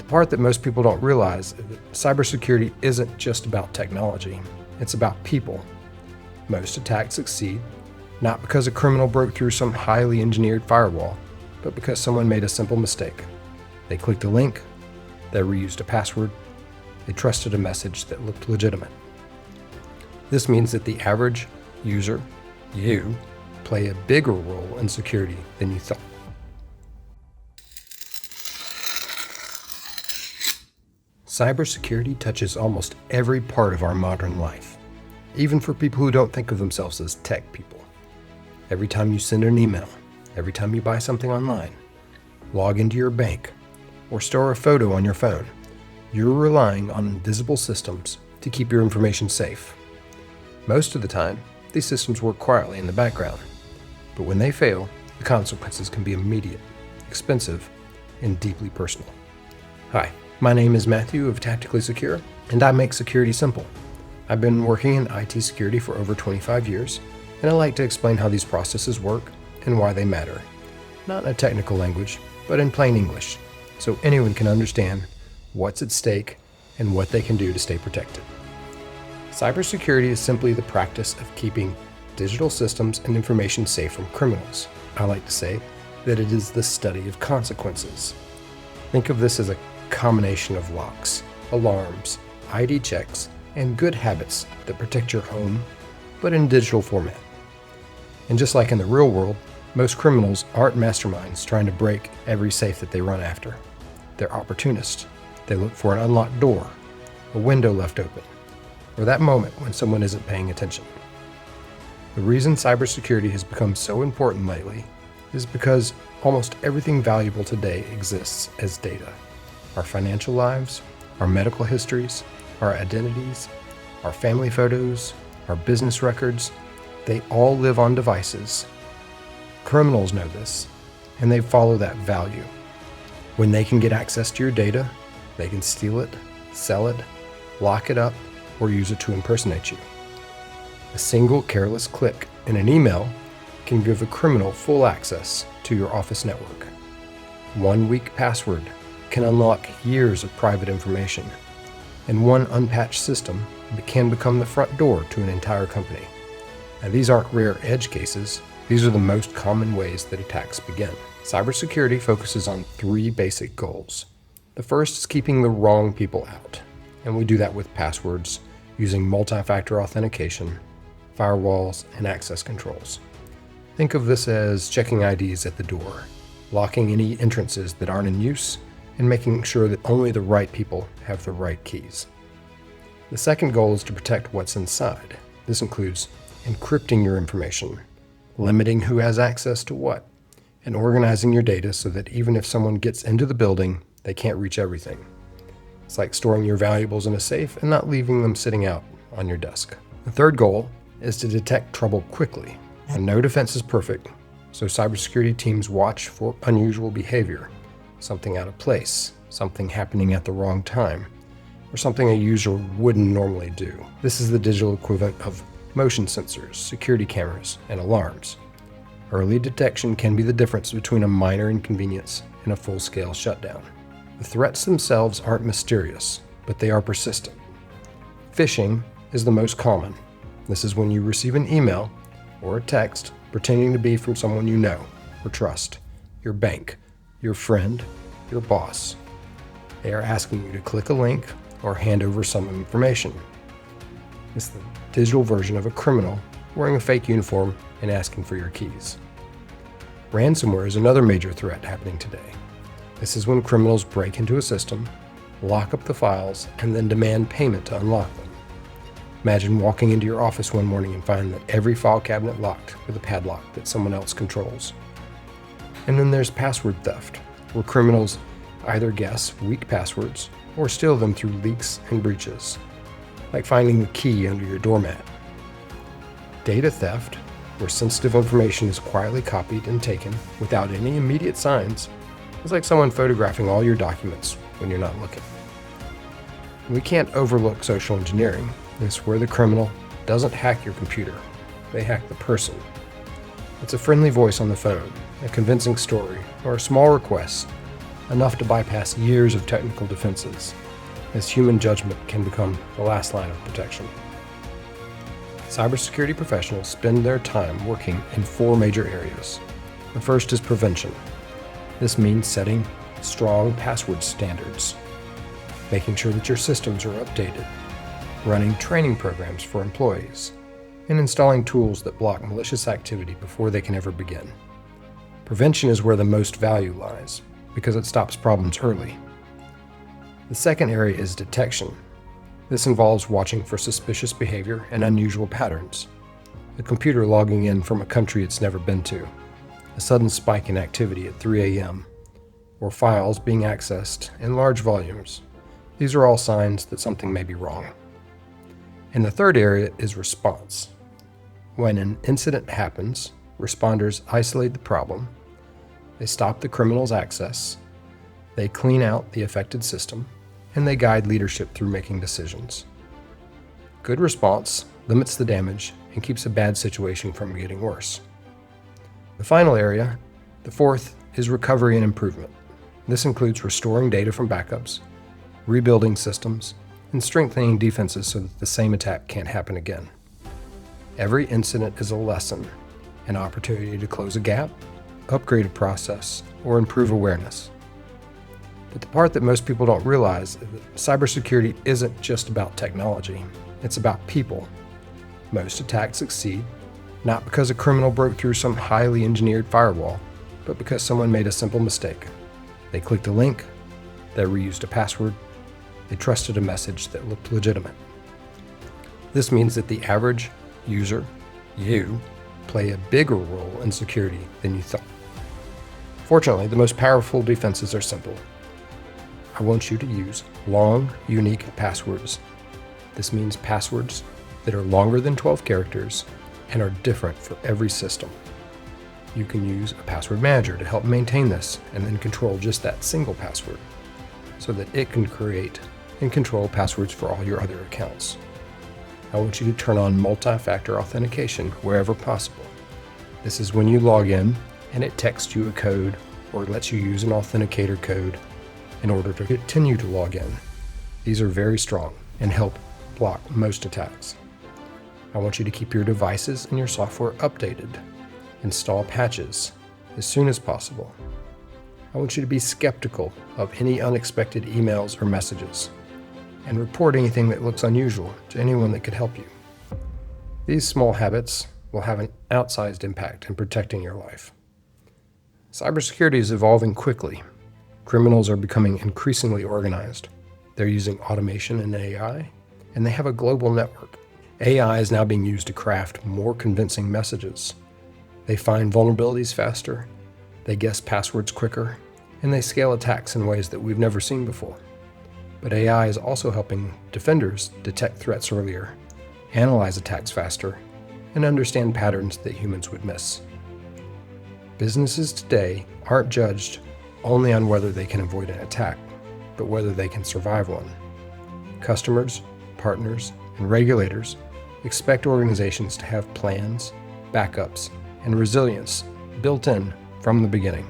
part that most people don't realize is that cybersecurity isn't just about technology, it's about people. Most attacks succeed, not because a criminal broke through some highly engineered firewall, but because someone made a simple mistake. They clicked a link, they reused a password, they trusted a message that looked legitimate. This means that the average user, you, play a bigger role in security than you thought. Cybersecurity touches almost every part of our modern life, even for people who don't think of themselves as tech people. Every time you send an email, every time you buy something online, log into your bank, or store a photo on your phone, you're relying on invisible systems to keep your information safe. Most of the time, these systems work quietly in the background, but when they fail, the consequences can be immediate, expensive, and deeply personal. Hi, my name is Matthew of Tactically Secure, and I make security simple. I've been working in IT security for over 25 years, and I like to explain how these processes work and why they matter. Not in a technical language, but in plain English, so anyone can understand what's at stake and what they can do to stay protected. Cybersecurity is simply the practice of keeping digital systems and information safe from criminals. I like to say that it is the study of consequences. Think of this as a combination of locks, alarms, ID checks, and good habits that protect your home, but in digital format. And just like in the real world, most criminals aren't masterminds trying to break every safe that they run after. They're opportunists. They look for an unlocked door, a window left open, or that moment when someone isn't paying attention. The reason cybersecurity has become so important lately is because almost everything valuable today exists as data. Our financial lives, our medical histories, our identities, our family photos, our business records, they all live on devices. Criminals know this, and they follow that value. When they can get access to your data, they can steal it, sell it, lock it up, or use it to impersonate you. A single careless click in an email can give a criminal full access to your office network. One weak password can unlock years of private information, and one unpatched system can become the front door to an entire company. Now, these aren't rare edge cases. These are the most common ways that attacks begin. Cybersecurity focuses on 3 basic goals. The first is keeping the wrong people out, and we do that with passwords, using multi-factor authentication, firewalls, and access controls. Think of this as checking IDs at the door, locking any entrances that aren't in use, and making sure that only the right people have the right keys. The second goal is to protect what's inside. This includes encrypting your information, limiting who has access to what, and organizing your data so that even if someone gets into the building, they can't reach everything. It's like storing your valuables in a safe and not leaving them sitting out on your desk. The third goal is to detect trouble quickly. And no defense is perfect, so cybersecurity teams watch for unusual behavior, something out of place, something happening at the wrong time, or something a user wouldn't normally do. This is the digital equivalent of motion sensors, security cameras, and alarms. Early detection can be the difference between a minor inconvenience and a full-scale shutdown. The threats themselves aren't mysterious, but they are persistent. Phishing is the most common. This is when you receive an email or a text pretending to be from someone you know or trust, your bank, your friend, your boss. They are asking you to click a link or hand over some information. It's the digital version of a criminal wearing a fake uniform and asking for your keys. Ransomware is another major threat happening today. This is when criminals break into a system, lock up the files, and then demand payment to unlock them. Imagine walking into your office one morning and finding that every file cabinet locked with a padlock that someone else controls. And then there's password theft, where criminals either guess weak passwords or steal them through leaks and breaches, like finding the key under your doormat. Data theft, where sensitive information is quietly copied and taken without any immediate signs, is like someone photographing all your documents when you're not looking. We can't overlook social engineering. It's where the criminal doesn't hack your computer, they hack the person. It's a friendly voice on the phone, a convincing story, or a small request enough to bypass years of technical defenses, as human judgment can become the last line of protection. Cybersecurity professionals spend their time working in 4 major areas. The first is prevention. This means setting strong password standards, making sure that your systems are updated, running training programs for employees, and installing tools that block malicious activity before they can ever begin. Prevention is where the most value lies, because it stops problems early. The second area is detection. This involves watching for suspicious behavior and unusual patterns. A computer logging in from a country it's never been to, a sudden spike in activity at 3 a.m., or files being accessed in large volumes. These are all signs that something may be wrong. And the third area is response. When an incident happens, responders isolate the problem, they stop the criminal's access, they clean out the affected system, and they guide leadership through making decisions. Good response limits the damage and keeps a bad situation from getting worse. The final area, the fourth, is recovery and improvement. This includes restoring data from backups, rebuilding systems, and strengthening defenses so that the same attack can't happen again. Every incident is a lesson, an opportunity to close a gap, upgrade a process, or improve awareness. But the part that most people don't realize is that cybersecurity isn't just about technology, it's about people. Most attacks succeed, not because a criminal broke through some highly engineered firewall, but because someone made a simple mistake. They clicked a link, they reused a password, they trusted a message that looked legitimate. This means that the average user, you, play a bigger role in security than you thought. Fortunately, the most powerful defenses are simple. I want you to use long, unique passwords. This means passwords that are longer than 12 characters and are different for every system. You can use a password manager to help maintain this and then control just that single password so that it can create and control passwords for all your other accounts. I want you to turn on multi-factor authentication wherever possible. This is when you log in and it texts you a code or lets you use an authenticator code in order to continue to log in. These are very strong and help block most attacks. I want you to keep your devices and your software updated. Install patches as soon as possible. I want you to be skeptical of any unexpected emails or messages and report anything that looks unusual to anyone that could help you. These small habits will have an outsized impact in protecting your life. Cybersecurity is evolving quickly. Criminals are becoming increasingly organized. They're using automation and AI, and they have a global network. AI is now being used to craft more convincing messages. They find vulnerabilities faster, they guess passwords quicker, and they scale attacks in ways that we've never seen before. But AI is also helping defenders detect threats earlier, analyze attacks faster, and understand patterns that humans would miss. Businesses today aren't judged only on whether they can avoid an attack, but whether they can survive one. Customers, partners, and regulators expect organizations to have plans, backups, and resilience built in from the beginning.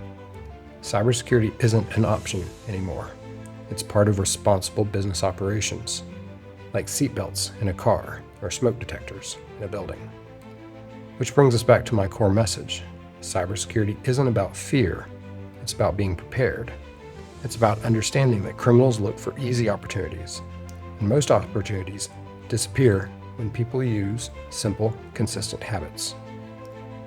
Cybersecurity isn't an option anymore. It's part of responsible business operations, like seatbelts in a car or smoke detectors in a building. Which brings us back to my core message. Cybersecurity isn't about fear. It's about being prepared. It's about understanding that criminals look for easy opportunities, and most opportunities disappear when people use simple, consistent habits.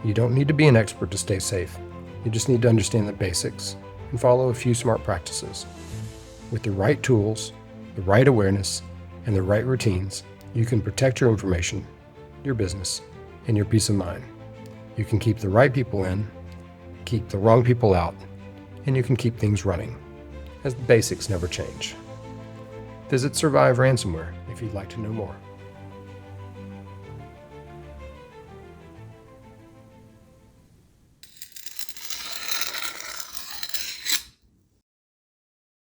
You don't need to be an expert to stay safe. You just need to understand the basics and follow a few smart practices. With the right tools, the right awareness, and the right routines, you can protect your information, your business, and your peace of mind. You can keep the right people in, keep the wrong people out, and you can keep things running, as the basics never change. Visit Survive Ransomware if you'd like to know more.